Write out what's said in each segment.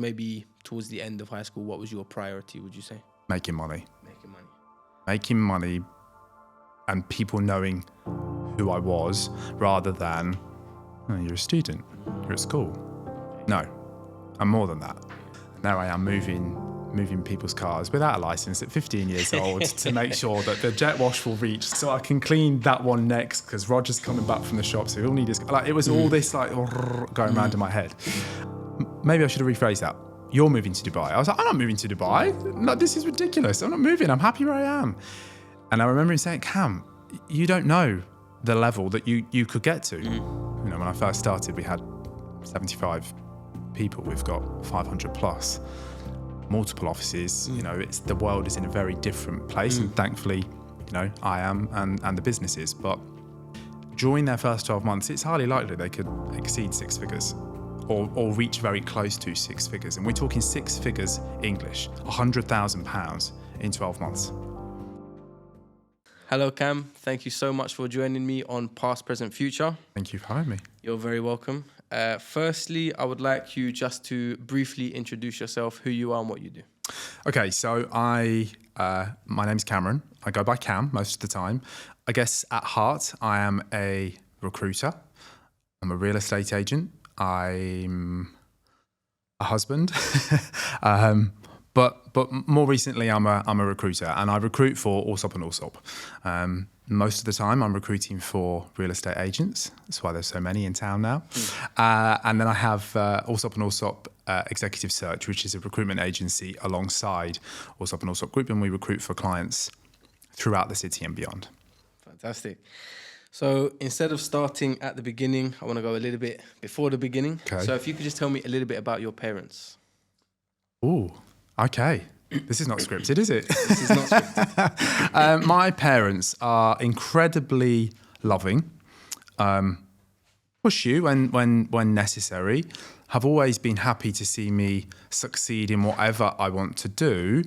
maybe towards the end of high school, what was your priority, would you say? Making money. Making money. Making money and people knowing who I was rather than, oh, you're a student, you're at school. No, I'm more than that. Now I am moving people's cars without a license at 15 years old to make sure that the jet wash will reach so I can clean that one next because Roger's coming back from the shop, so he'll need his... Like, it was all this like going around in my head. Maybe I should have rephrased that. You're moving to Dubai. I was like, I'm not moving to Dubai. No, this is ridiculous. I'm not moving. I'm happy where I am. And I remember him saying, Cam, you don't know the level that you could get to. You know, when I first started, we had 75 people. We've got 500 plus. Multiple offices, you know, the world is in a very different place, and thankfully, you know, I am and the business is. But during their first 12 months, it's highly likely they could exceed six figures or reach very close to six figures. And we're talking six figures English, £100,000 in 12 months. Hello, Cam. Thank you so much for joining me on Past, Present, Future. Thank you for having me. You're very welcome. Firstly, I would like you just to briefly introduce yourself, who you are and what you do. Okay, so my name's Kameron. I go by Cam most of the time. I guess at heart, I am a recruiter. I'm a real estate agent. I'm a husband. But more recently, I'm a recruiter, and I recruit for Allsopp and Allsopp. Most of the time, I'm recruiting for real estate agents. That's why there's so many in town now. And then I have Allsopp and Allsopp Executive Search, which is a recruitment agency alongside Allsopp and Allsopp Group, and we recruit for clients throughout the city and beyond. Fantastic. So instead of starting at the beginning, I want to go a little bit before the beginning. Okay. So if you could just tell me a little bit about your parents. Ooh, okay. This is not scripted, is it? This is not scripted. My parents are incredibly loving, push you when necessary, have always been happy to see me succeed in whatever I want to do.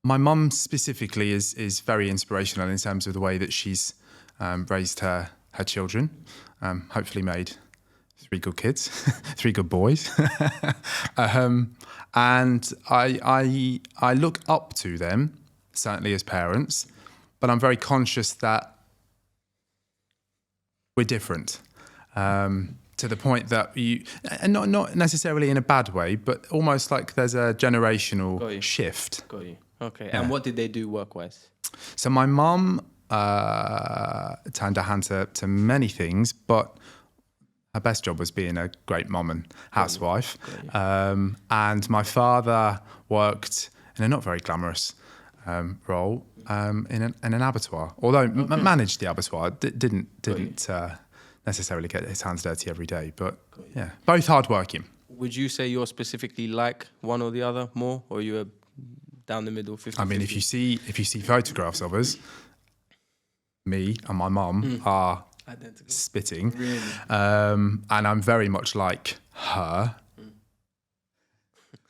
My mum specifically is very inspirational in terms of the way that she's raised her children, hopefully made 3 good kids, 3 good boys. And I look up to them, certainly as parents, but I'm very conscious that we're different. To the point that and not necessarily in a bad way, but almost like there's a generational shift. Got you. Okay. Yeah. And what did they do work-wise? So my mum turned her hand to many things, but her best job was being a great mum and housewife. And my father worked in a not very glamorous role in an abattoir, although managed the abattoir, didn't necessarily get his hands dirty every day, but yeah, both hardworking. Would you say you're specifically like one or the other more, or are you a down the middle 50-50? I mean, if you see photographs of us, me and my mum are identical. Spitting. Really? And I'm very much like her,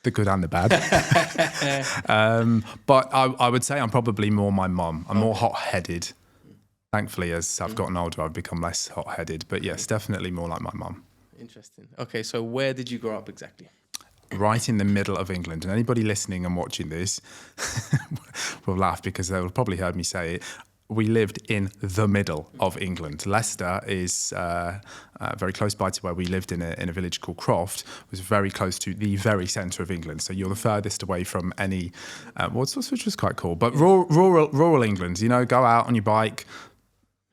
the good and the bad. But I would say I'm probably more my mum. I'm more hot-headed. Thankfully, as I've gotten older, I've become less hot-headed. But yes, definitely more like my mum. Interesting. Okay, so where did you grow up exactly? Right in the middle of England. And anybody listening and watching this will laugh because they will probably heard me say it. We lived in the middle of England. Leicester is very close by to where we lived in a village called Croft. It was very close to the very centre of England. So you're the furthest away from any, which was quite cool. But rural England, you know, go out on your bike,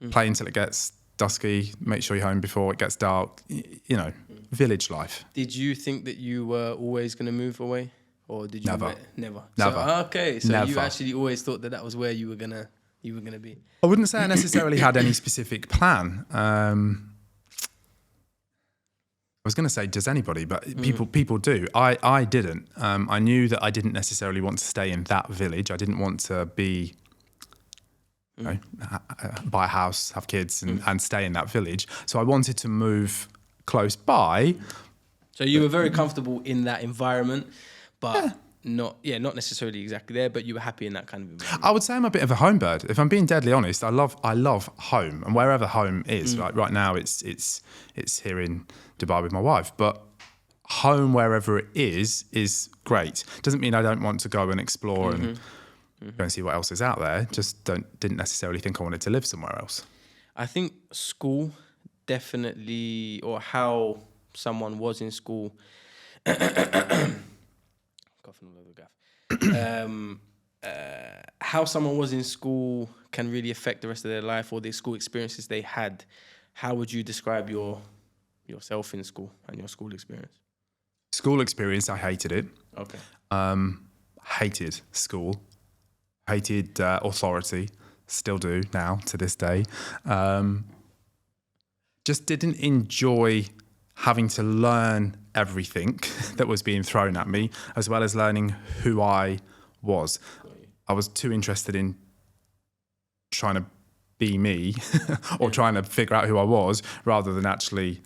play until it gets dusky, make sure you're home before it gets dark, you know, village life. Did you think that you were always going to move away? Or did you? Never. Never. Never. So, okay, so Never. you actually always thought that was where you were gonna be. I wouldn't say I necessarily had any specific plan. I was going to say, does anybody? But people do. I didn't. I knew that I didn't necessarily want to stay in that village. I didn't want to be, you know, buy a house, have kids, and stay in that village. So I wanted to move close by. So you were very comfortable in that environment, but not necessarily exactly there, but you were happy in that kind of environment. I would say I'm a bit of a home bird. If I'm being deadly honest, I love home, and wherever home is. Like right now, it's here in Dubai with my wife, but home wherever it is great. Doesn't mean I don't want to go and explore and go and see what else is out there. Just didn't necessarily think I wanted to live somewhere else. I think school definitely, or how someone was in school. Coughing all over the gaff. How someone was in school can really affect the rest of their life or the school experiences they had. How would you describe yourself in school and your school experience? School experience, I hated it. Okay. Hated school. Hated authority. Still do now to this day. Just didn't enjoy having to learn everything that was being thrown at me, as well as learning who I was. I was too interested in trying to be me or trying to figure out who I was rather than actually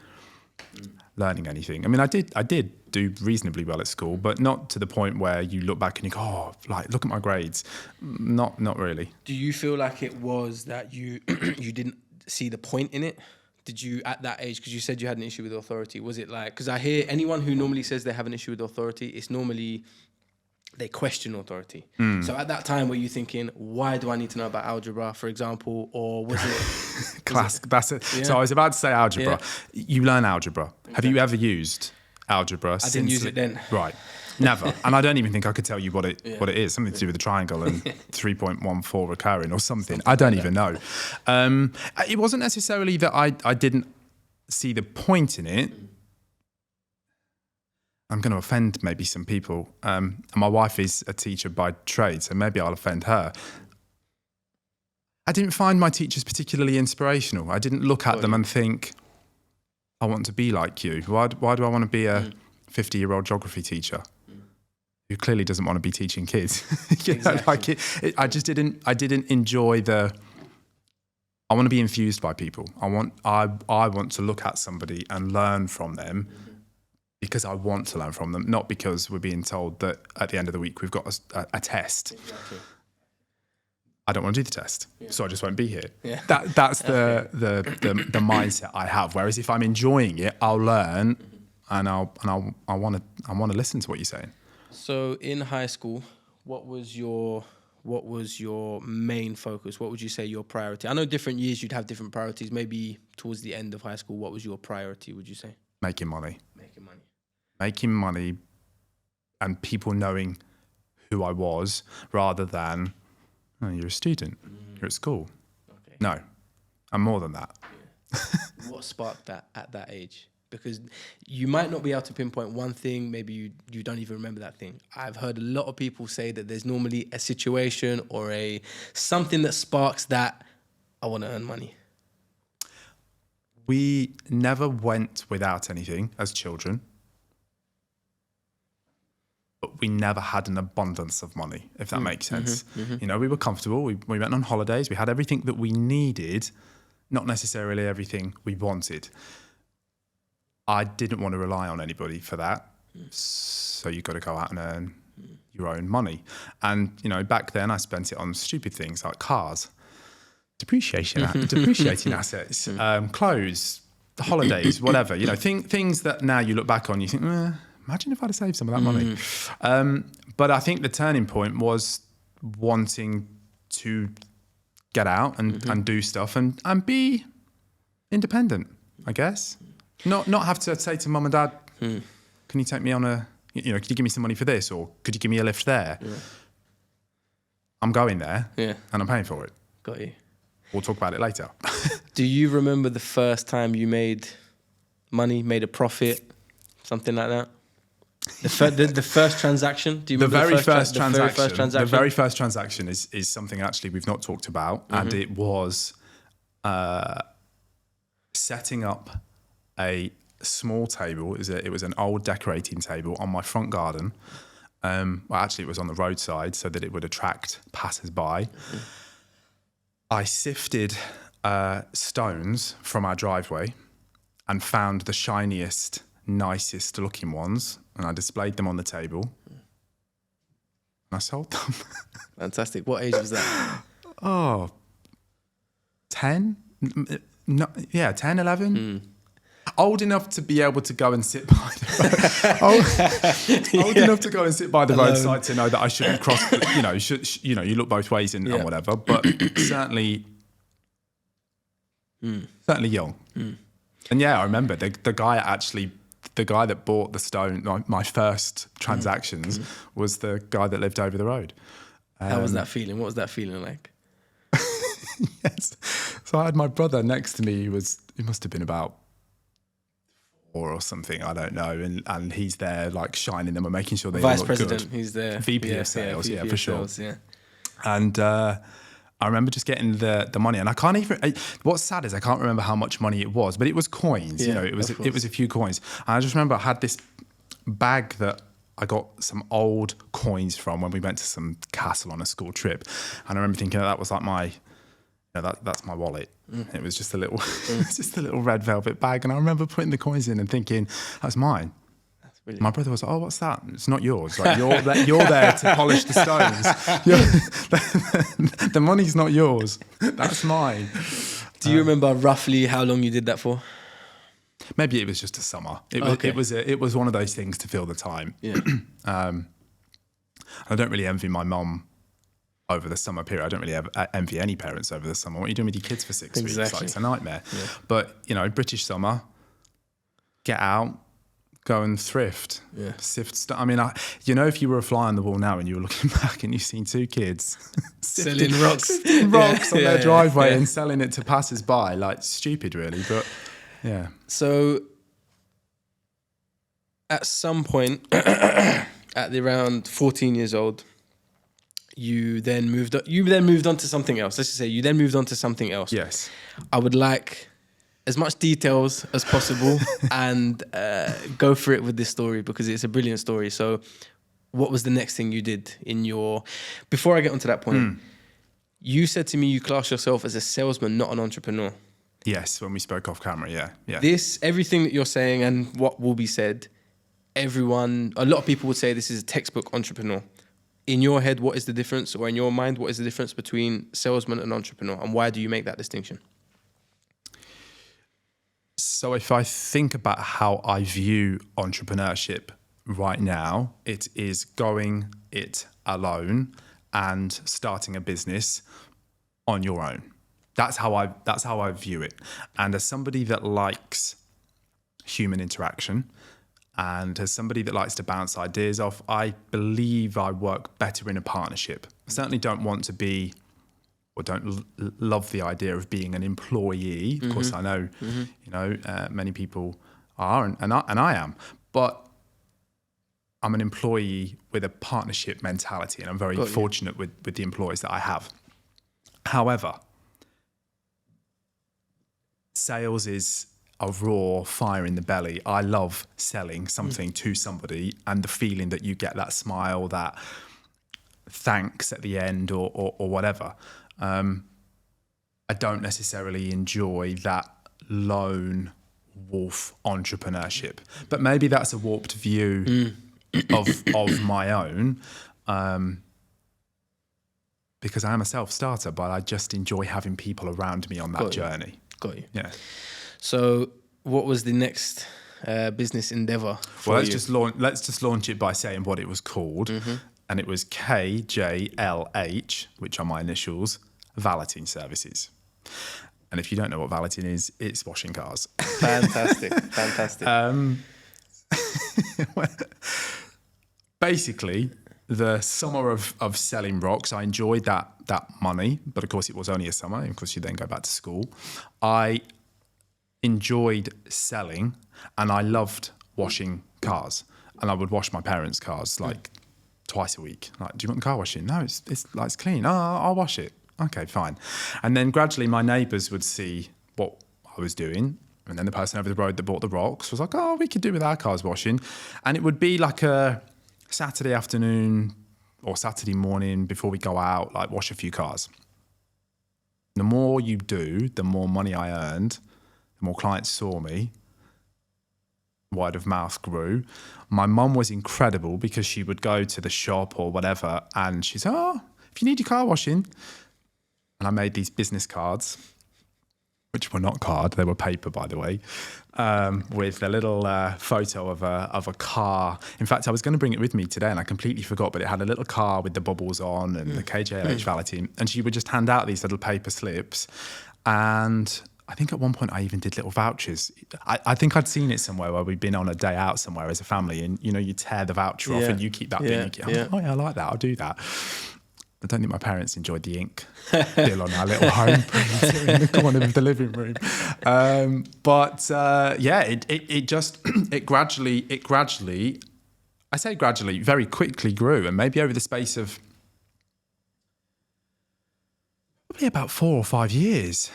learning anything. I mean, I did do reasonably well at school, but not to the point where you look back and you go, oh, like, look at my grades. Not really. Do you feel like it was that you you didn't see the point in it? Did you, at that age, because you said you had an issue with authority, was it like, because I hear anyone who normally says they have an issue with authority, it's normally they question authority. So at that time, were you thinking, why do I need to know about algebra, for example, or was it... That's it. Yeah. So I was about to say algebra. Yeah. You learn algebra. Okay. Have you ever used algebra? I didn't use it then. Right. Never. And I don't even think I could tell you what it is. Something to do with the triangle and 3.14 recurring or something. I don't even know. It wasn't necessarily that I didn't see the point in it. I'm going to offend maybe some people. And my wife is a teacher by trade, so maybe I'll offend her. I didn't find my teachers particularly inspirational. I didn't look at them and think, I want to be like you. Why do I want to be a 50-year-old geography teacher who clearly doesn't want to be teaching kids? Exactly. I didn't enjoy I want to be infused by people. I want to look at somebody and learn from them because I want to learn from them, not because we're being told that at the end of the week we've got a test. Exactly. I don't want to do the test, so I just won't be here. Yeah. That's the mindset I have. Whereas if I'm enjoying it, I'll learn, and I want to listen to what you're saying. So in high school, what was your main focus? What would you say your priority? I know different years you'd have different priorities. Maybe towards the end of high school, what was your priority, would you say? Making money. Making money. And people knowing who I was rather than, oh, you're a student, you're at school. Okay. No, I'm more than that. Yeah. What sparked that at that age? Because you might not be able to pinpoint one thing, maybe you don't even remember that thing. I've heard a lot of people say that there's normally a situation or something that sparks that, I want to earn money. We never went without anything as children, but we never had an abundance of money, if that makes sense. You know, we were comfortable, we went on holidays, we had everything that we needed, not necessarily everything we wanted. I didn't want to rely on anybody for that. So you've got to go out and earn your own money. And, you know, back then I spent it on stupid things like cars, depreciating assets, clothes, holidays, whatever. You know, things that now you look back on, you think, imagine if I'd have saved some of that money. But I think the turning point was wanting to get out and do stuff and be independent, I guess. Not have to say to mum and dad, can you take me on could you give me some money for this, or could you give me a lift there? Yeah. I'm going there and I'm paying for it. Got you. We'll talk about it later. Do you remember the first time you made money, made a profit, something like that? The first transaction? Do you remember the very first transaction? The very first transaction is something actually we've not talked about, and it was setting up a small table. It was an old decorating table on my front garden. Well, actually, it was on the roadside so that it would attract passers-by. I sifted stones from our driveway and found the shiniest, nicest looking ones, and I displayed them on the table. I sold them. Fantastic. What age was that? 10? No, yeah, 10, 11. Old enough to be able to go and sit by the road. Old enough to go and sit by the roadside to know that I shouldn't cross. You look both ways and whatever. But certainly young. And yeah, I remember the guy that bought the stone. My first transactions was the guy that lived over the road. How was that feeling? What was that feeling like? Yes. So I had my brother next to me. He must have been about 4 or something, I don't know, and he's there like shining them and making sure they Vice look President, good. he's there. VP of sales, VP for of sure. Sales, yeah. And I remember just getting the money, and I can't even. What's sad is I can't remember how much money it was, but it was coins. Yeah, it was a few coins. And I just remember I had this bag that I got some old coins from when we went to some castle on a school trip, and I remember thinking that was like my. That's my wallet. It was just a little, just a little red velvet bag, and I remember putting the coins in and thinking, "That's mine." That's brilliant. My brother was like, "Oh, what's that?" It's not yours. Like you're there to polish the stones. The money's not yours. That's mine. Do you remember roughly how long you did that for? Maybe it was just a summer. It was one of those things to fill the time. Yeah. I don't really envy my mum over the summer period. I don't really envy any parents over the summer. What are you doing with your kids for 6 weeks? Like, it's a nightmare. Yeah. But, British summer, get out, go and thrift, sift stuff. I mean, if you were a fly on the wall now and you were looking back and you've seen 2 kids selling rocks on their driveway and selling it to passers-by, like stupid really, but yeah. So at some point, at around 14 years old, you then moved on to something else. Let's just say you then moved on to something else. Yes. I would like as much details as possible and go for it with this story because it's a brilliant story. So what was the next thing you did before I get onto that point, you said to me you class yourself as a salesman, not an entrepreneur. Yes, when we spoke off camera, yeah. Everything that you're saying and what will be said, a lot of people would say this is a textbook entrepreneur. In your head, what is the difference? Or in your mind, what is the difference between salesman and entrepreneur? And why do you make that distinction? So if I think about how I view entrepreneurship right now, it is going it alone and starting a business on your own. That's how I view it. And as somebody that likes human interaction, and as somebody that likes to bounce ideas off, I believe I work better in a partnership. I certainly don't want to be, or don't love the idea of being an employee. Of course, I know, many people are, and I am. But I'm an employee with a partnership mentality, and I'm very fortunate with the employees that I have. However, sales is a raw fire in the belly. I love selling something to somebody and the feeling that you get that smile, that thanks at the end or whatever. I don't necessarily enjoy that lone wolf entrepreneurship, but maybe that's a warped view of my own, because I am a self-starter, but I just enjoy having people around me on that journey. Got you. Yeah. So what was the next business endeavor for Well, you? let's just launch it by saying what it was called. And it was KJLH, which are my initials, valeting services. And if you don't know what valeting is, it's washing cars. Fantastic. Basically, the summer of selling rocks, I enjoyed that money, but of course it was only a summer. Of course, you then go back to school. I enjoyed selling, and I loved washing cars. And I would wash my parents' cars like twice a week. Like, do you want the car washing? No, it's clean. Oh, I'll wash it. Okay, fine. And then gradually my neighbours would see what I was doing. And then the person over the road that bought the rocks was like, oh, we could do with our cars washing. And it would be like a Saturday afternoon or Saturday morning before we go out, like wash a few cars. The more you do, the more money I earned, the more clients saw me, word of mouth grew. My mum was incredible because she would go to the shop or whatever and she'd say, oh, if you need your car washing. And I made these business cards, which were not card, they were paper, by the way, with a little photo of a car. In fact, I was going to bring it with me today and I completely forgot, but it had a little car with the bubbles on and the KJLH valeting. And she would just hand out these little paper slips. And I think at one point I even did little vouchers. I think I'd seen it somewhere where we'd been on a day out somewhere as a family and, you know, you tear the voucher off and you keep that bit. And you go, oh yeah, I like that, I'll do that. I don't think my parents enjoyed the ink still on our little home printer in the corner of the living room. It gradually, I say gradually, very quickly grew. And maybe over the space of probably about 4 or 5 years.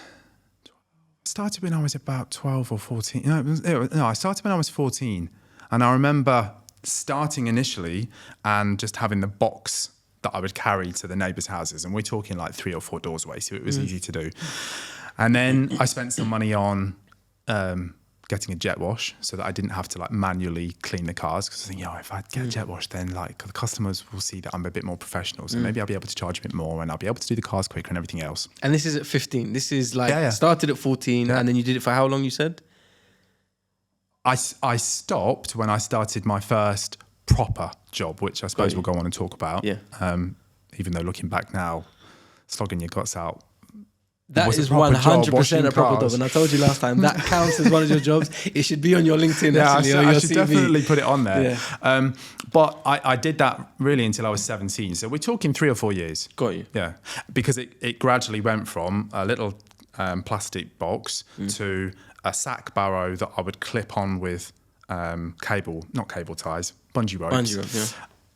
I started when I was about 12 or 14. No, I started when I was 14. And I remember starting initially and just having the box that I would carry to the neighbours' houses. And we're talking like 3 or 4 doors away, so it was easy to do. And then I spent some money on getting a jet wash so that I didn't have to like manually clean the cars. Because I think, if I get a jet wash, then like the customers will see that I'm a bit more professional. So maybe I'll be able to charge a bit more and I'll be able to do the cars quicker and everything else. And this is at 15. This is like started at 14 and then you did it for how long, you said? I stopped when I started my first proper job, which I suppose we'll go on and talk about. Yeah. Even though looking back now, slogging your guts out. That is 100% a proper job. And I told you last time, that counts as one of your jobs. It should be on your LinkedIn. Actually, or your I should CV. definitely put it on there. Yeah. But I did that really until I was 17. So we're talking 3 or 4 years. Got you. Yeah. Because it gradually went from a little plastic box to a sack barrow that I would clip on with not cable ties, bungee ropes. Bungee rope, yeah.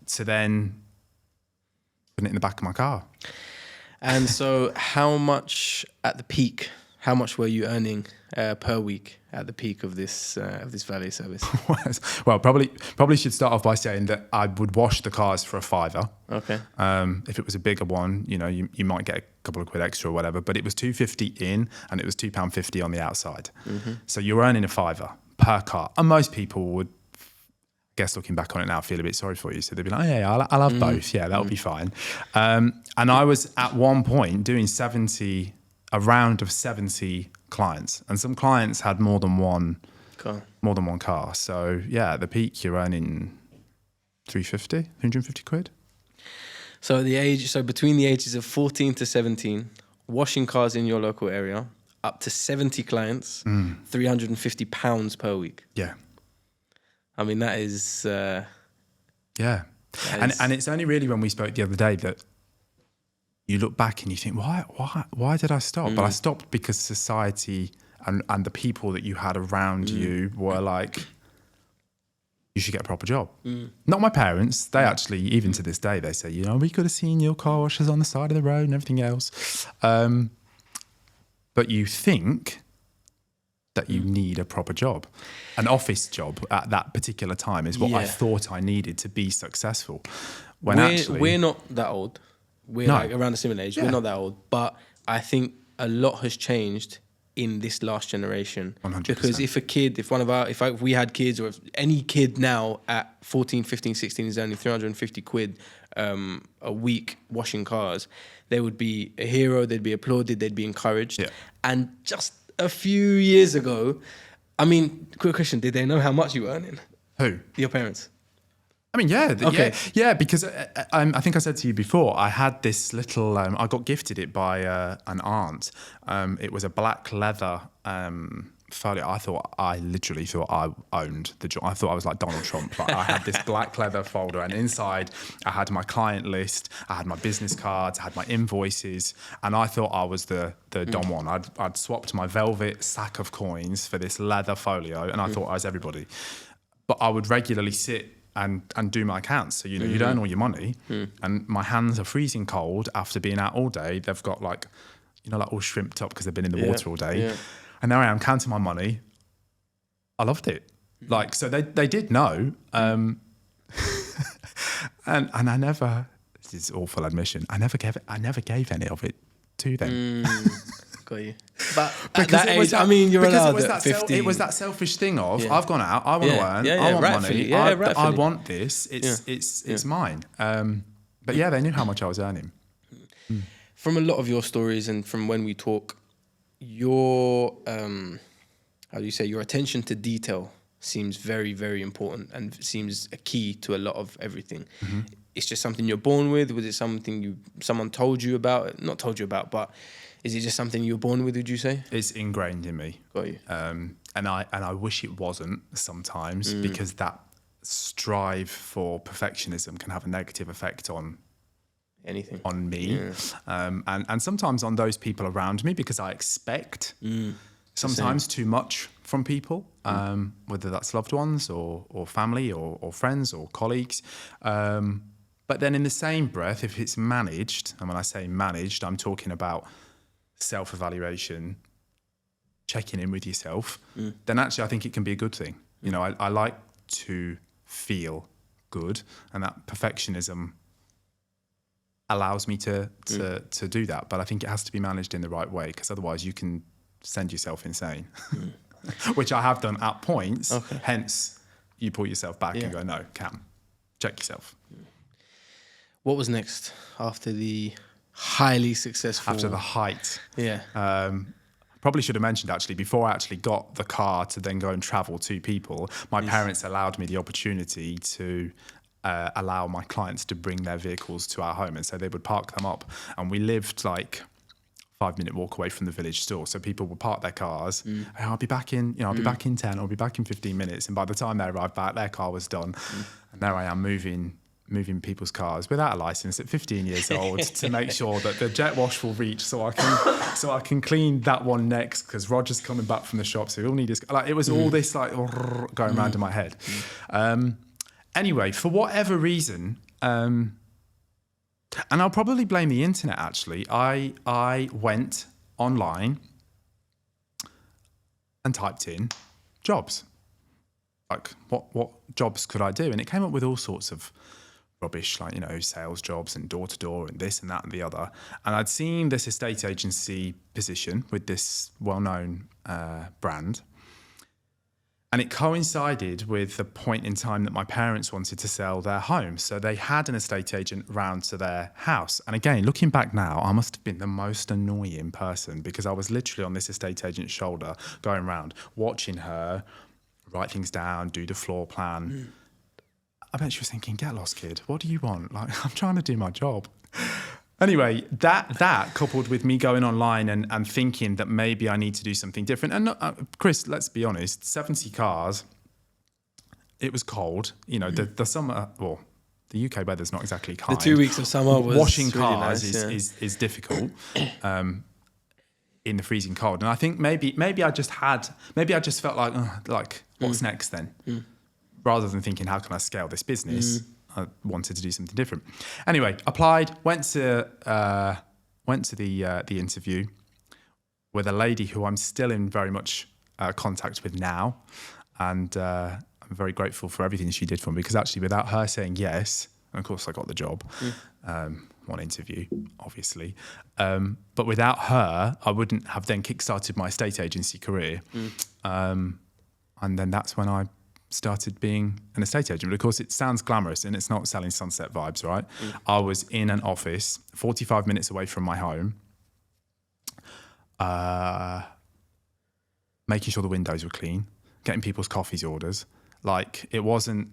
To then put it in the back of my car. And so how much were you earning per week at the peak of this valet service? Well, probably should start off by saying that I would wash the cars for £5. Okay. If it was a bigger one, you might get a couple of quid extra or whatever, but it was £2.50 in and it was £2.50 on the outside. Mm-hmm. So you're earning £5 per car. And most people would, I guess looking back on it now, feel a bit sorry for you. So they'd be like, oh, yeah, I'll have both. Yeah, that'll be fine. And I was at one point doing a round of 70 clients. And some clients had more than one car. So yeah, at the peak, you're earning 350 quid. So between the ages of 14 to 17, washing cars in your local area, up to 70 clients, £350 per week. Yeah. I mean, that is... And it's only really when we spoke the other day that you look back and you think, why did I stop? But I stopped because society and the people that you had around you were like, you should get a proper job. Not my parents. They actually, even to this day, they say, we could have seen your car washers on the side of the road and everything else. But you think that you need a proper job. An office job at that particular time is what I thought I needed to be successful. We're not that old. We're like around a similar age. Yeah. We're not that old. But I think a lot has changed in this last generation. 100%. Because if we had kids, or if any kid now at 14, 15, 16 is earning 350 quid a week washing cars, they would be a hero, they'd be applauded, they'd be encouraged. Yeah. And just a few years ago, I mean, quick question, did they know how much you were earning? Who? Your parents. I mean, because I think I said to you before, I had this little, I got gifted it by an aunt. It was a black leather folio. I literally thought I owned the job. I thought I was like Donald Trump. Like I had this black leather folder and inside I had my client list, I had my business cards, I had my invoices, and I thought I was the Don Juan. I'd swapped my velvet sack of coins for this leather folio and I thought I was everybody. But I would regularly sit and do my accounts. So, you'd earn all your money and my hands are freezing cold after being out all day. They've got like all shrimped up because they've been in the water all day. Yeah. And there I am counting my money. I loved it. Like, so they did know. And I never, this is awful admission, I never gave any of it to them. Got you. But at that age, I mean, you're allowed at 15. It was that selfish thing of, I've gone out, I want to earn, I want rightfully, money, I rightfully. want this, it's mine. But yeah, they knew how much I was earning. From a lot of your stories and from when we talk, your, how do you say, your attention to detail seems very, very important and seems a key to a lot of everything. Mm-hmm. It's just something you're born with? Was it something someone told you about? Not told you about, but is it just something you're born with, would you say? It's ingrained in me. Got you. And I wish it wasn't sometimes, because that strive for perfectionism can have a negative effect on anything, on me, and sometimes on those people around me, because I expect sometimes too much from people, whether that's loved ones or family or friends or colleagues. But then in the same breath, if it's managed, and when I say managed, I'm talking about self-evaluation, checking in with yourself, then actually I think it can be a good thing. You know, I like to feel good, and that perfectionism allows me to do that. But I think it has to be managed in the right way, because otherwise you can send yourself insane, which I have done at points. Okay. Hence, you pull yourself back and go, no, Cam, check yourself. What was next after the highly successful... After the height. Yeah. Probably should have mentioned, actually, before I actually got the car to then go and travel to people, my parents allowed me the opportunity to allow my clients to bring their vehicles to our home. And so they would park them up. And we lived like 5-minute walk away from the village store. So people would park their cars. Hey, I'll be back in, I'll be back in 10, I'll be back in 15 minutes. And by the time they arrived back, their car was done. And there I am moving people's cars without a license at 15 years old to make sure that the jet wash will reach so I can clean that one next, because Roger's coming back from the shop, so we all need his, like, it was all this like going around in my head. Anyway, for whatever reason, and I'll probably blame the internet, actually, I went online and typed in jobs. Like, what jobs could I do? And it came up with all sorts of rubbish, like, sales jobs and door-to-door and this and that and the other. And I'd seen this estate agency position with this well-known brand. And it coincided with the point in time that my parents wanted to sell their home. So they had an estate agent round to their house. And again, looking back now, I must have been the most annoying person, because I was literally on this estate agent's shoulder going around, watching her write things down, do the floor plan. I bet she was thinking, get lost, kid. What do you want? Like, I'm trying to do my job. Anyway, that coupled with me going online and thinking that maybe I need to do something different. And Chris, let's be honest, 70 cars, it was cold. The summer, well, the UK weather's not exactly kind. The 2 weeks of summer was washing really cars nice, is difficult in the freezing cold. And I think maybe I just felt like what's next then? Rather than thinking, how can I scale this business? I wanted to do something different. Anyway, applied, went to the interview with a lady who I'm still in very much contact with now, and I'm very grateful for everything she did for me, because actually without her saying yes, and of course I got the job, one interview, obviously, but without her, I wouldn't have then kickstarted my estate agency career, and then that's when I started being an estate agent. But of course, it sounds glamorous, and it's not selling sunset vibes, right? I was in an office 45 minutes away from my home, making sure the windows were clean, getting people's coffees orders. Like, it wasn't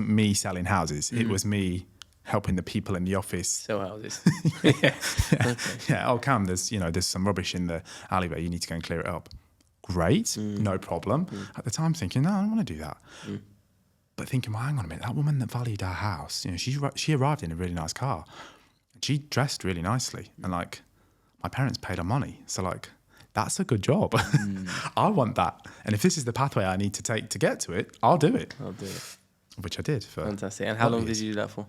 me selling houses. It was me helping the people in the office sell houses. Yeah. Oh, Cam, there's some rubbish in the alleyway. You need to go and clear it up. Great, no problem. At the time, thinking, no, I don't want to do that. But thinking, well, hang on a minute, that woman that valued our house, she arrived in a really nice car. She dressed really nicely, and like, my parents paid her money, so like, that's a good job. I want that, and if this is the pathway I need to take to get to it, I'll do it. Which I did. Fantastic. And how long did you do that for?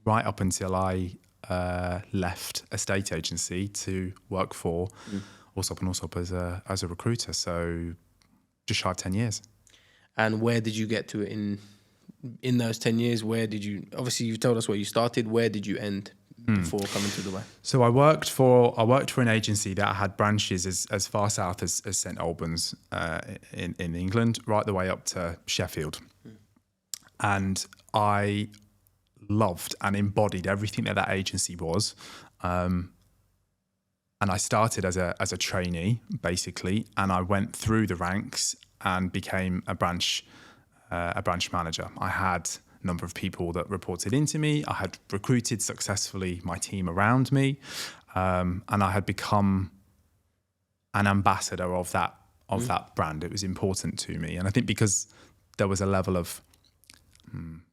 Right up until I left estate agency to work for Allsopp and Allsopp as a recruiter, so just shy of 10 years. And where did you get to in those 10 years? Where did you, obviously you've told us where you started, where did you end before coming to Dubai? So I worked for an agency that had branches as far south as St Albans in England, right the way up to Sheffield. And I loved and embodied everything that agency was. And I started as a trainee, basically, and I went through the ranks and became a branch manager. I had a number of people that reported into me. I had recruited successfully my team around me, and I had become an ambassador of that brand. It was important to me, and I think because there was a level of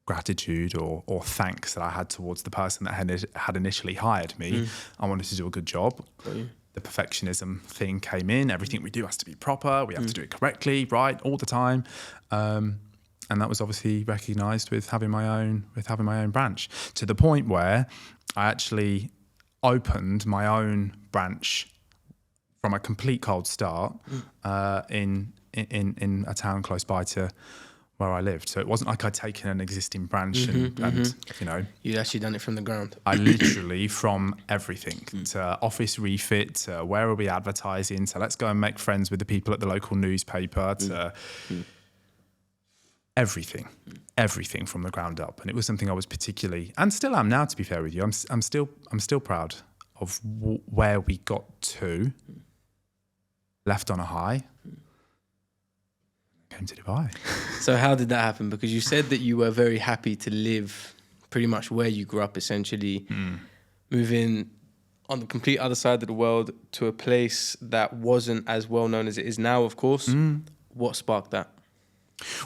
gratitude or thanks that I had towards the person that had initially hired me. I wanted to do a good job. The perfectionism thing came in. Everything we do has to be proper. We have to do it correctly, right, all the time. And that was obviously recognised with having my own branch, to the point where I actually opened my own branch from a complete cold start in a town close by to where I lived. So it wasn't like I'd taken an existing branch and You'd actually done it from the ground. I literally, from everything to office refit to where are we advertising, to let's go and make friends with the people at the local newspaper, to everything from the ground up. And it was something I was particularly, and still am now, to be fair with you, I'm still proud of where we got to, left on a high. Came to Dubai. So how did that happen? Because you said that you were very happy to live pretty much where you grew up, essentially, moving on the complete other side of the world to a place that wasn't as well known as it is now, of course. What sparked that?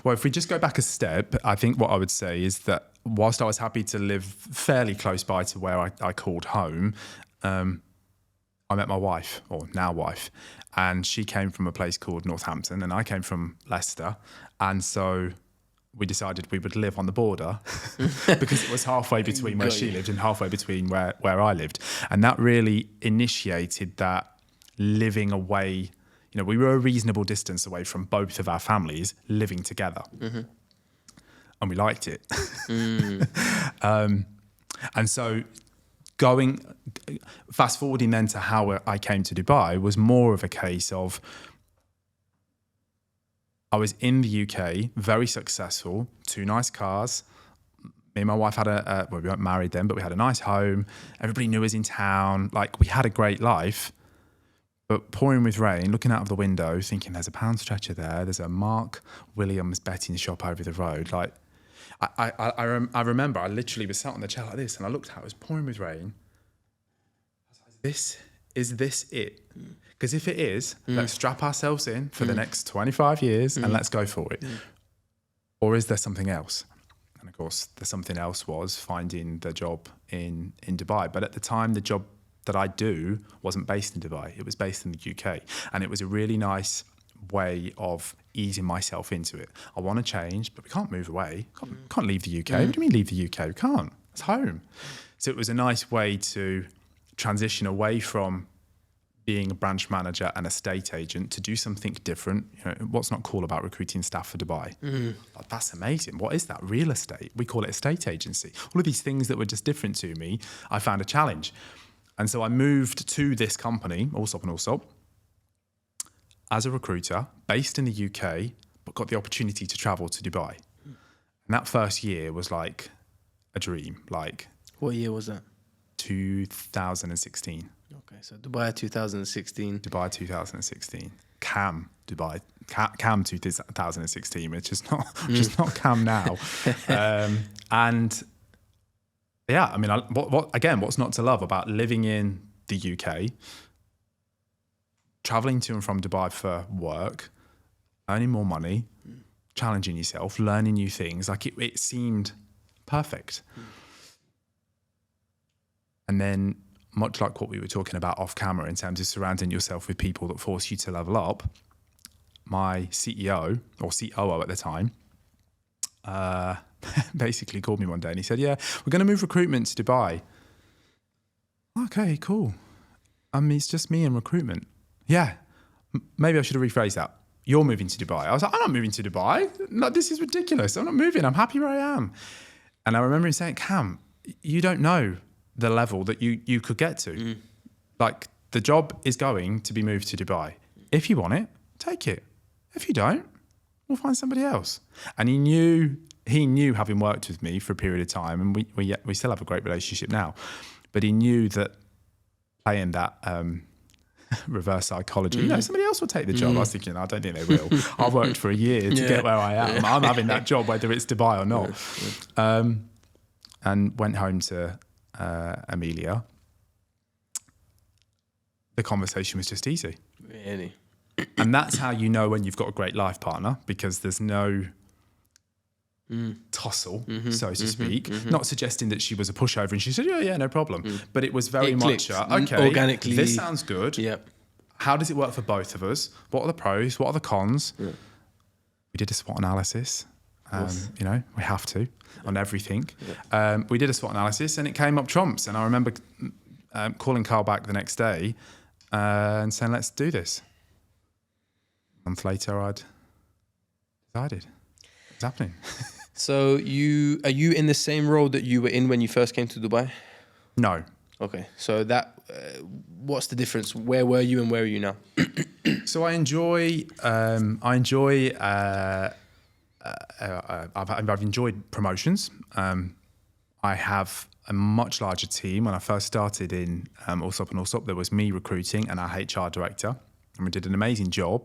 Well, if we just go back a step, I think what I would say is that whilst I was happy to live fairly close by to where I called home, I met my wife, or now wife, and she came from a place called Northampton and I came from Leicester. And so we decided we would live on the border because it was halfway between where she lived and halfway between where I lived. And that really initiated that living away. You know, we were a reasonable distance away from both of our families living together. And we liked it. And so fast forwarding then to how I came to Dubai was more of a case of I was in the UK, very successful, 2 nice cars. Me and my wife had well, we weren't married then, but we had a nice home. Everybody knew us in town. Like, we had a great life. But pouring with rain, looking out of the window, thinking there's a pound stretcher there. There's a Mark Williams betting shop over the road. Like, I remember I literally was sat on the chair like this and I looked out, it was pouring with rain. I was like, is this it? Because if it is, let's strap ourselves in for the next 25 years and let's go for it. Or is there something else? And of course, the something else was finding the job in Dubai. But at the time, the job that I do wasn't based in Dubai. It was based in the UK. And it was a really nice way of easing myself into it. I want to change, but we can't move away. Can't leave the UK. What do you mean leave the UK? We can't. It's home. So it was a nice way to transition away from being a branch manager and estate agent to do something different. You know, what's not cool about recruiting staff for Dubai? Like, that's amazing. What is that? Real estate. We call it estate agency. All of these things that were just different to me, I found a challenge. And so I moved to this company, Allsopp and Allsopp, as a recruiter, based in the UK, but got the opportunity to travel to Dubai. And that first year was like a dream. Like, what year was that? 2016. Okay, so Dubai 2016. Dubai 2016. Cam 2016, which is not Cam now. And yeah, I mean, what's not to love about living in the UK, traveling to and from Dubai for work, earning more money, challenging yourself, learning new things. Like, it seemed perfect. And then, much like what we were talking about off camera in terms of surrounding yourself with people that force you to level up, my CEO or COO at the time basically called me one day and he said, yeah, we're going to move recruitment to Dubai. Okay, cool. It's just me and recruitment. Yeah, maybe I should have rephrased that. You're moving to Dubai. I was like, I'm not moving to Dubai. No, this is ridiculous. I'm not moving. I'm happy where I am. And I remember him saying, Cam, you don't know the level that you could get to. Like, the job is going to be moved to Dubai. If you want it, take it. If you don't, we'll find somebody else. And he knew, having worked with me for a period of time, and we still have a great relationship now, but he knew that playing that reverse psychology, somebody else will take the job. I was thinking, I don't think they will. I've worked for a year to get where I am. I'm having that job, whether it's Dubai or not. And went home to Amelia. The conversation was just easy. Really? And that's how you know when you've got a great life partner, because there's no tussle, so to speak. Not suggesting that she was a pushover and she said, yeah, no problem. But it was very much, okay, organically, this sounds good. Yep. How does it work for both of us? What are the pros? What are the cons? Yeah. We did a SWOT analysis. We have to on everything. Yeah. We did a SWOT analysis and it came up trumps. And I remember calling Carl back the next day and saying, let's do this. A month later, I'd decided it's happening. So are you in the same role that you were in when you first came to Dubai? No. Okay. So that, what's the difference? Where were you and where are you now? So I've enjoyed promotions. I have a much larger team. When I first started in Allsopp and Allsopp, there was me recruiting and our HR director, and we did an amazing job.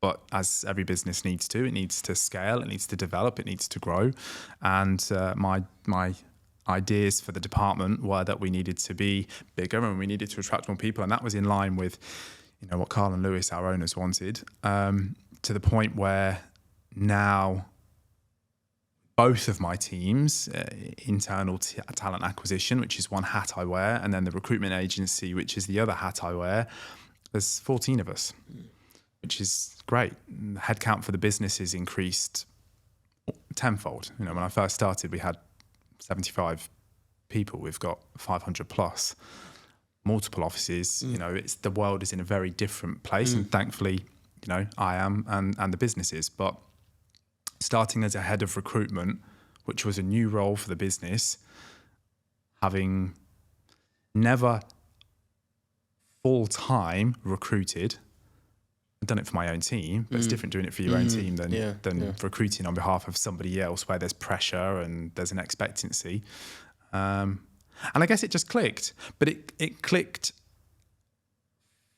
But as every business needs to, it needs to scale, it needs to develop, it needs to grow. And my ideas for the department were that we needed to be bigger and we needed to attract more people, and that was in line with, what Carl and Lewis, our owners, wanted. To the point where now both of my teams, internal talent acquisition, which is one hat I wear, and then the recruitment agency, which is the other hat I wear, there's 14 of us, which is great. The headcount for the business is increased tenfold. When I first started, we had 75 people. We've got 500 plus, multiple offices. The world is in a very different place, and thankfully, I am, and the business is. But starting as a head of recruitment, which was a new role for the business, having never full-time recruited. I've done it for my own team, but it's different doing it for your own team than recruiting on behalf of somebody else, where there's pressure and there's an expectancy. And I guess it just clicked, but it clicked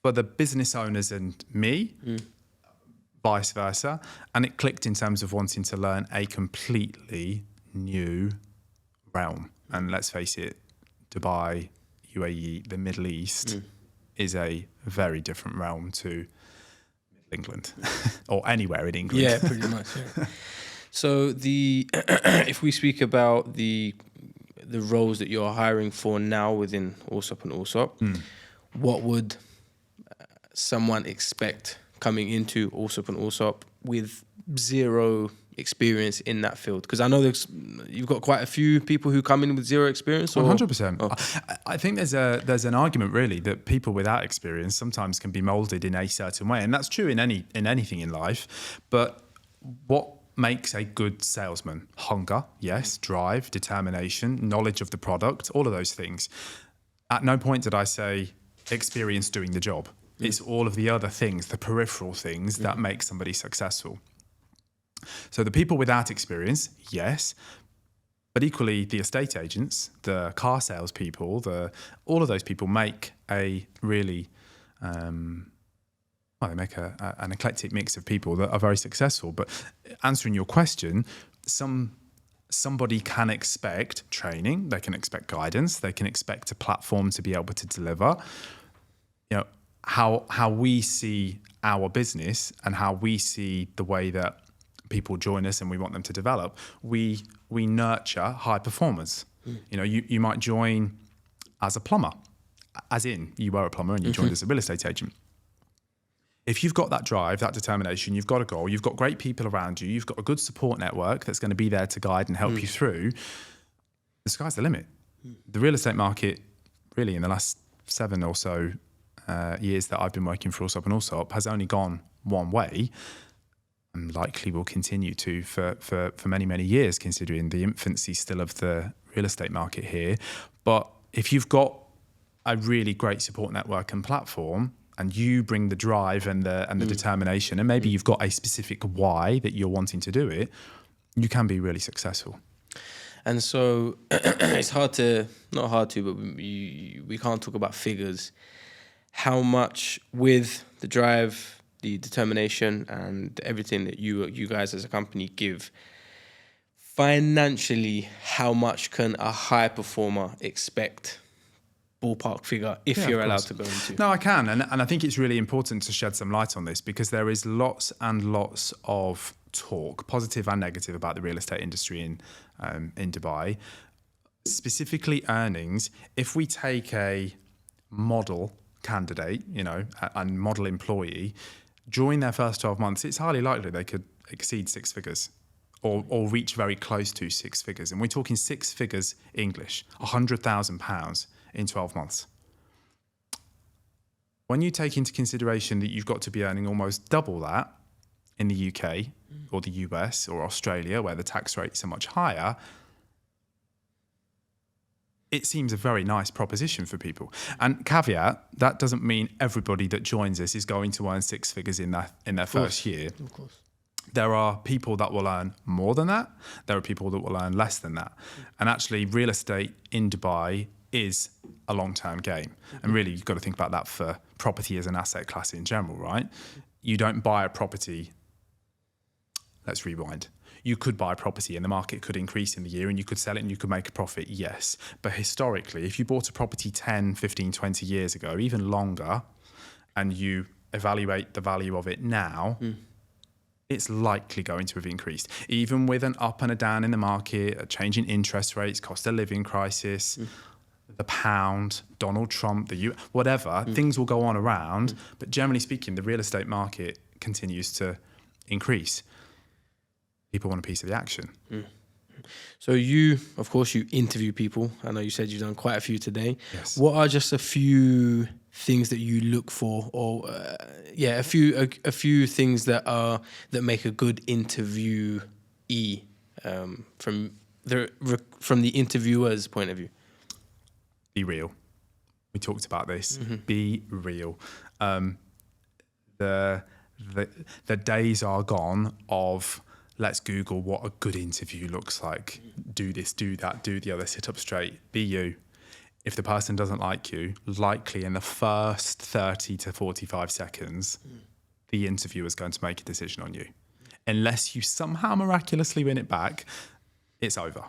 for the business owners and me, vice versa. And it clicked in terms of wanting to learn a completely new realm. And let's face it, Dubai, UAE, the Middle East is a very different realm to England or anywhere in England. Yeah, pretty much. Yeah. So if we speak about the roles that you're hiring for now within Allsopp and Allsopp, what would someone expect coming into Allsopp and Allsopp with zero experience in that field? Because I know you've got quite a few people who come in with zero experience. 100%. I think there's an argument really that people without experience sometimes can be molded in a certain way, and that's true in anything in life. But what makes a good salesman? Hunger, yes, drive, determination, knowledge of the product, all of those things. At no point did I say experience doing the job. It's all of the other things, the peripheral things that make somebody successful. So the people without experience, yes, but equally the estate agents, the car salespeople, all of those people make a really, they make an eclectic mix of people that are very successful. But answering your question, somebody can expect training, they can expect guidance, they can expect a platform to be able to deliver. How we see our business and how we see the way that people join us and we want them to develop, we nurture high performers. You might join as a plumber, as in you were a plumber and you joined as a real estate agent. If you've got that drive, that determination, you've got a goal, you've got great people around you, you've got a good support network that's going to be there to guide and help you through, the sky's the limit. The real estate market, really in the last 7 or so years that I've been working for Allsopp and Allsopp, has only gone one way, and likely will continue to for many, many years, considering the infancy still of the real estate market here. But if you've got a really great support network and platform, and you bring the drive and the determination, and maybe you've got a specific why that you're wanting to do it, you can be really successful. And so it's not hard to, but we can't talk about figures. How much with the drive, the determination, and everything that you guys as a company give, financially, how much can a high performer expect? Ballpark figure, if you're allowed to go into. No, I can. And I think it's really important to shed some light on this, because there is lots and lots of talk, positive and negative, about the real estate industry in Dubai. Specifically earnings, if we take a model candidate, and model employee, during their first 12 months, it's highly likely they could exceed six figures or reach very close to six figures. And we're talking six figures English, £100,000 in 12 months. When you take into consideration that you've got to be earning almost double that in the UK or the US or Australia, where the tax rates are much higher, it seems a very nice proposition for people. And caveat, that doesn't mean everybody that joins us is going to earn six figures in their first year. Of course. There are people that will earn more than that. There are people that will earn less than that. And actually, real estate in Dubai is a long-term game. And really, you've got to think about that for property as an asset class in general, right? You don't buy a property. Let's rewind. You could buy a property and the market could increase in the year and you could sell it and you could make a profit, yes. But historically, if you bought a property 10, 15, 20 years ago, even longer, and you evaluate the value of it now, it's likely going to have increased. Even with an up and a down in the market, a change in interest rates, cost of living crisis, the pound, Donald Trump, whatever, things will go on around. But generally speaking, the real estate market continues to increase. People want a piece of the action. So you, of course, you interview people. I know you said you've done quite a few today. Yes. What are just a few things that you look for, or a few things that make a good interviewee from the interviewer's point of view? Be real. We talked about this. Be real. The days are gone of let's Google what a good interview looks like. Do this, do that, do the other, sit up straight. Be you. If the person doesn't like you, likely in the first 30 to 45 seconds, the interviewer is going to make a decision on you. Unless you somehow miraculously win it back, it's over.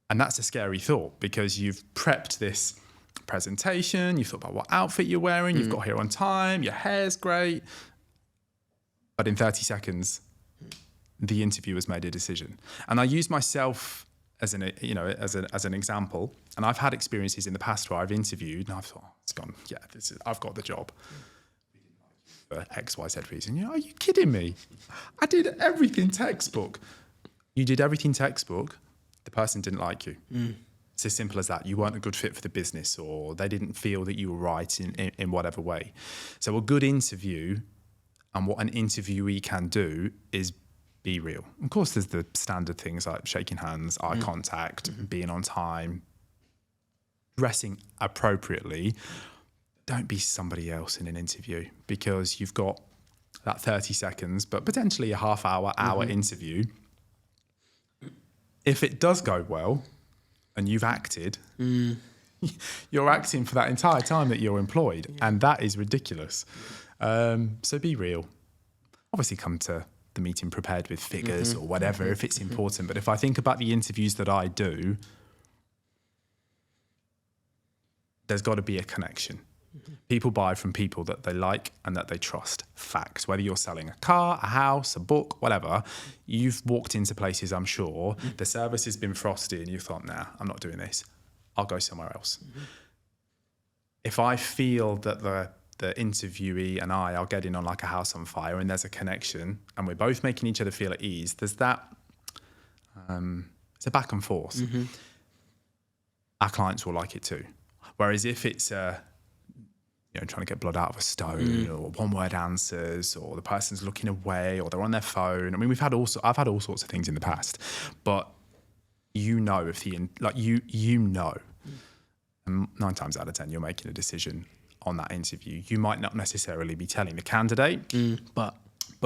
And that's a scary thought, because you've prepped this presentation, you've thought about what outfit you're wearing, you've got here on time, your hair's great. But in 30 seconds, the interviewer's made a decision. And I use myself as an example. And I've had experiences in the past where I've interviewed and I've thought, it's gone, I've got the job. For X, Y, Z reason. Are you kidding me? I did everything textbook. You did everything textbook. The person didn't like you. It's as simple as that. You weren't a good fit for the business, or they didn't feel that you were right in whatever way. So a good interview, and what an interviewee can do, is be real. Of course, there's the standard things like shaking hands, eye contact, being on time, dressing appropriately. Don't be somebody else in an interview, because you've got that 30 seconds, but potentially a half hour interview. If it does go well and you've acted, you're acting for that entire time that you're employed. And that is ridiculous. So be real. Obviously come to the meeting prepared with figures or whatever if it's important. But if I think about the interviews that I do, there's got to be a connection. People buy from people that they like and that they trust. Facts. Whether you're selling a car, a house, a book, whatever, you've walked into places, I'm sure, the service has been frosty and you thought, nah, I'm not doing this. I'll go somewhere else. If I feel that the interviewee and I are getting on like a house on fire and there's a connection and we're both making each other feel at ease, there's that, it's a back and forth. Our clients will like it too. Whereas if it's trying to get blood out of a stone, or one-word answers, or the person's looking away, or they're on their phone. I mean, I've had all sorts of things in the past, but you know if you know, and 9 times out of 10 you're making a decision on that interview. You might not necessarily be telling the candidate, but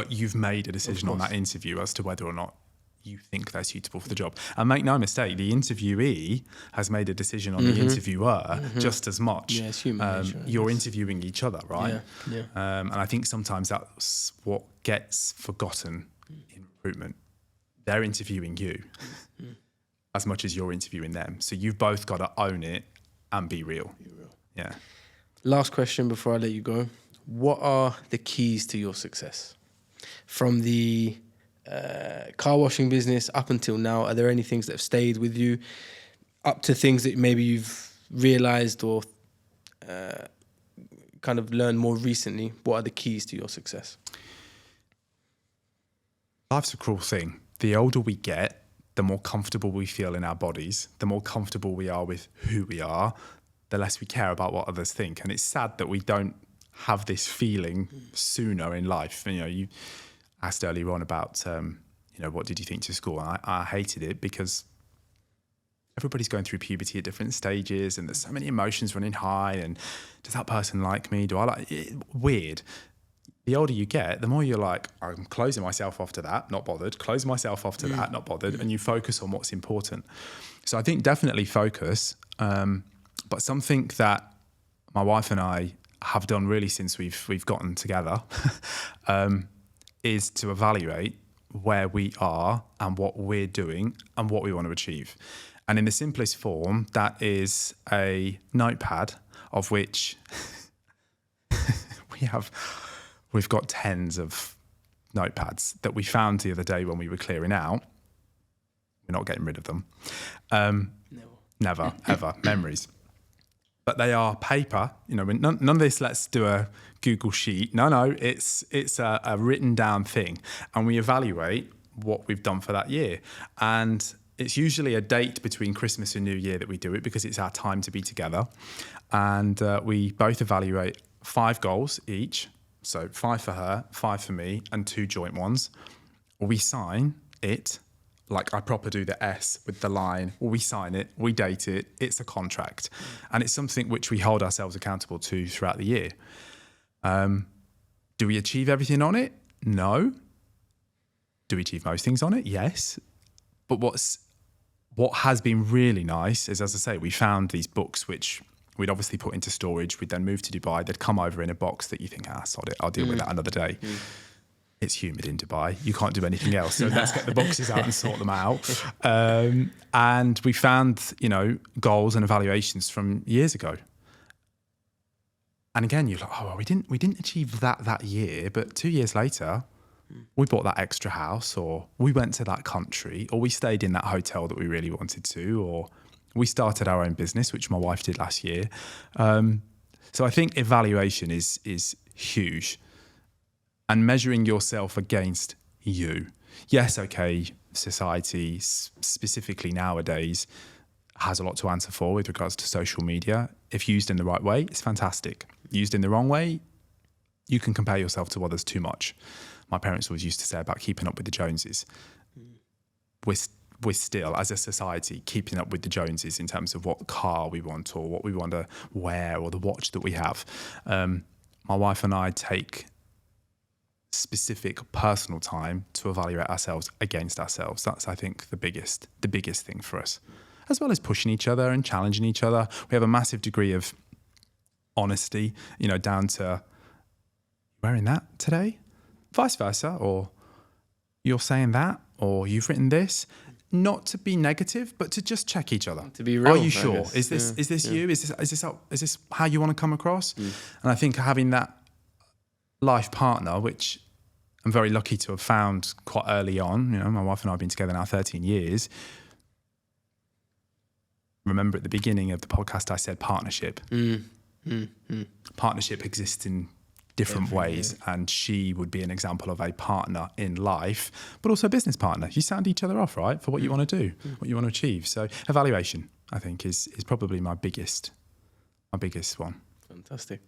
you've made a decision on that interview as to whether or not you think they're suitable for the job. And make no mistake, the interviewee has made a decision on the interviewer just as much. Yeah, it's human nature, you're interviewing each other, right? Yeah. And I think sometimes that's what gets forgotten in recruitment. They're interviewing you as much as you're interviewing them. So you've both got to own it and be real. Yeah. Last question before I let you go. What are the keys to your success? From the car washing business up until now, are there any things that have stayed with you, up to things that maybe you've realized or kind of learned more recently? What are the keys to your success? Life's a cruel thing. The older we get, the more comfortable we feel in our bodies, the more comfortable we are with who we are, the less we care about what others think. And it's sad that we don't have this feeling sooner in life. And, you asked earlier on about, what did you think to school? And I hated it because everybody's going through puberty at different stages and there's so many emotions running high. And does that person like me? Do I like it? Weird. The older you get, the more you're like, I'm closing myself off to that, not bothered. Closing myself off to that, not bothered. And you focus on what's important. So I think definitely focus. But something that my wife and I have done really since we've gotten together is to evaluate where we are and what we're doing and what we want to achieve. And in the simplest form, that is a notepad of which we've got tens of notepads that we found the other day when we were clearing out. We're not getting rid of them. Never, ever. Memories. But they are paper, none of this, let's do a Google sheet. No, it's a written down thing. And we evaluate what we've done for that year. And it's usually a date between Christmas and New Year that we do it because it's our time to be together. And we both evaluate 5 goals each. So 5 for her, 5 for me, and 2 joint ones. We sign it. Like I proper do the S with the line, we sign it, we date it, it's a contract. And it's something which we hold ourselves accountable to throughout the year. Do we achieve everything on it? No. Do we achieve most things on it? Yes. But what has been really nice is, as I say, we found these books which we'd obviously put into storage. We'd then move to Dubai. They'd come over in a box that you think, sod it, I'll deal with that another day. It's humid in Dubai. You can't do anything else. So let's get the boxes out and sort them out. And we found, goals and evaluations from years ago. And again, you're like, we didn't achieve that year, but 2 years later, we bought that extra house, or we went to that country, or we stayed in that hotel that we really wanted to, or we started our own business, which my wife did last year. So I think evaluation is huge. And measuring yourself against you. Yes, okay, society, specifically nowadays, has a lot to answer for with regards to social media. If used in the right way, it's fantastic. Used in the wrong way, you can compare yourself to others too much. My parents always used to say about keeping up with the Joneses. We're still, as a society, keeping up with the Joneses in terms of what car we want or what we want to wear or the watch that we have. My wife and I take specific personal time to evaluate ourselves against ourselves. That's, I think, the biggest thing for us, as well as pushing each other and challenging each other. We have a massive degree of honesty, down to wearing that today, vice versa, or you're saying that, or you've written this. Not to be negative, but to just check each other. To be real. Are you sure? Is this you? Is this how you want to come across? And I think having that life partner, which I'm very lucky to have found quite early on. My wife and I have been together now 13 years. Remember at the beginning of the podcast, I said partnership. Partnership exists in different ways, and she would be an example of a partner in life, but also a business partner. You sound each other off, right, for what you want to do, what you want to achieve. So evaluation, I think, is probably my biggest one. Fantastic.